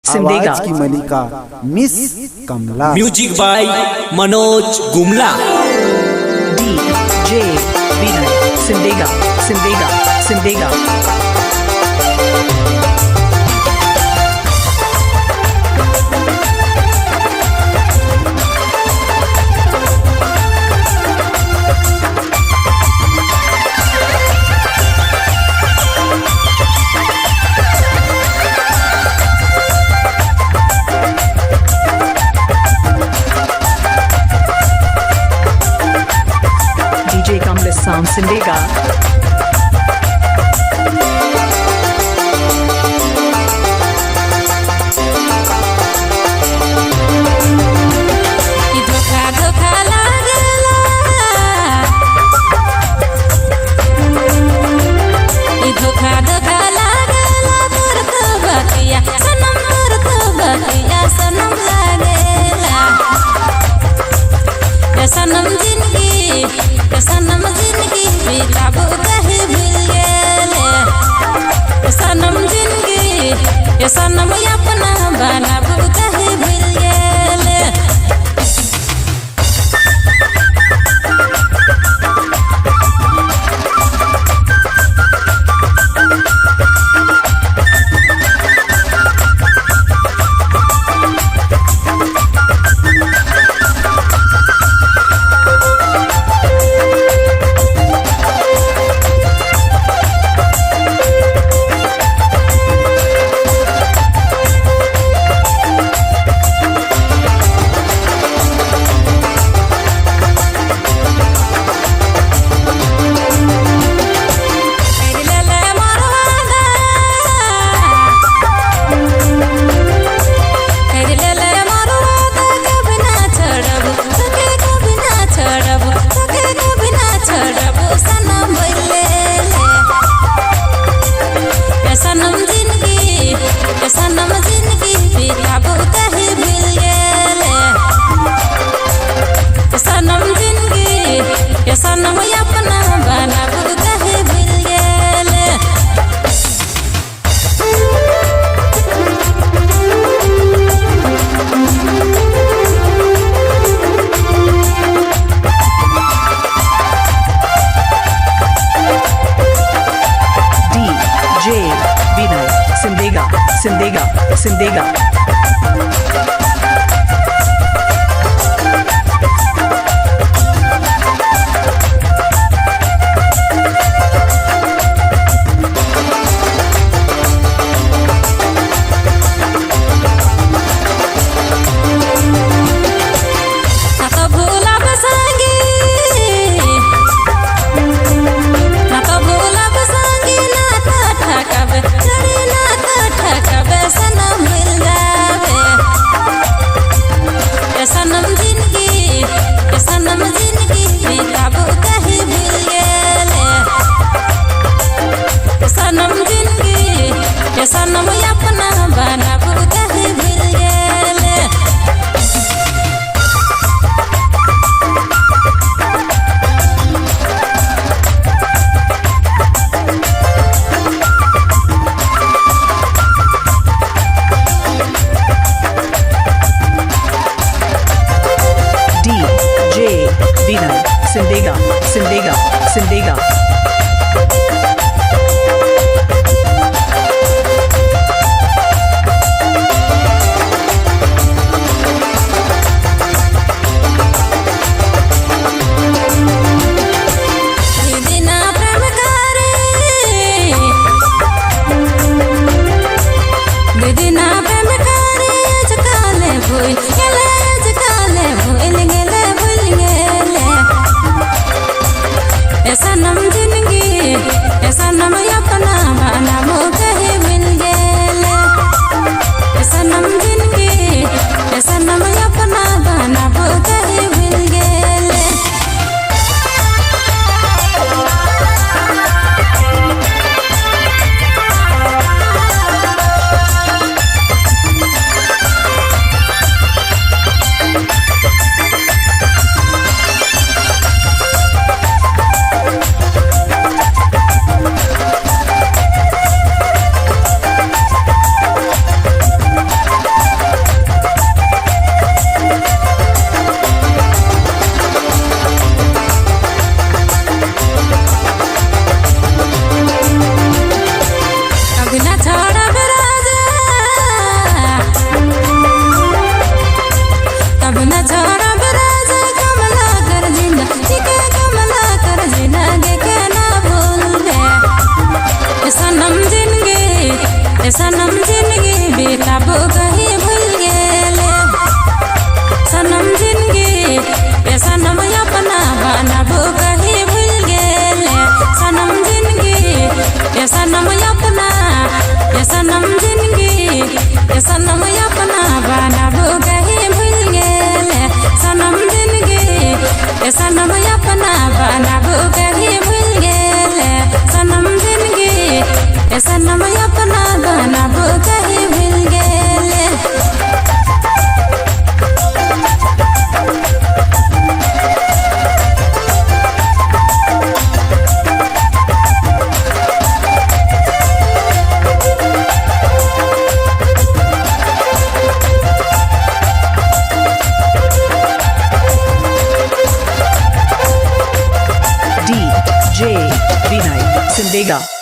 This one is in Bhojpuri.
आवाज की मलिका miss Kamla. Music by Manoj Gumla. DJ Vinay Sindega Sindega Sindega DJ Kamlesh Sound Sindega सनम जिंदगी बिताबो कहे भूल गेले सनम जिंदगी सनम अपना बनाबो कहे भूल गेले। सनम जिंदगी बिताबो कहे भूल गेले सनम जिंदगी सनम अपना बनाबो कहे भूल गेले। DJ Vinay Sindega Sindega Sindega सनम जिंदगी बिताबो कहे भूल गेले सनम जिंदगी सनम अपना बनाबो कहे भूल गेले। DJ Vinay Sindega Sindega Sindega सनम जिंदगी सनम अपना बनाबो कहे भूल गेले सनम जिंदगी सनम अपना बनाबो कहे भूल गेले। सनम अपना बनाबो कहे भूल गेले सनम जिंदगी ए सनम अपना बनाबो कहे भूल गेले सनम जिंदगी ए सनम अपना बनाबो कहे भूल गेले DJ Vinay Sindega.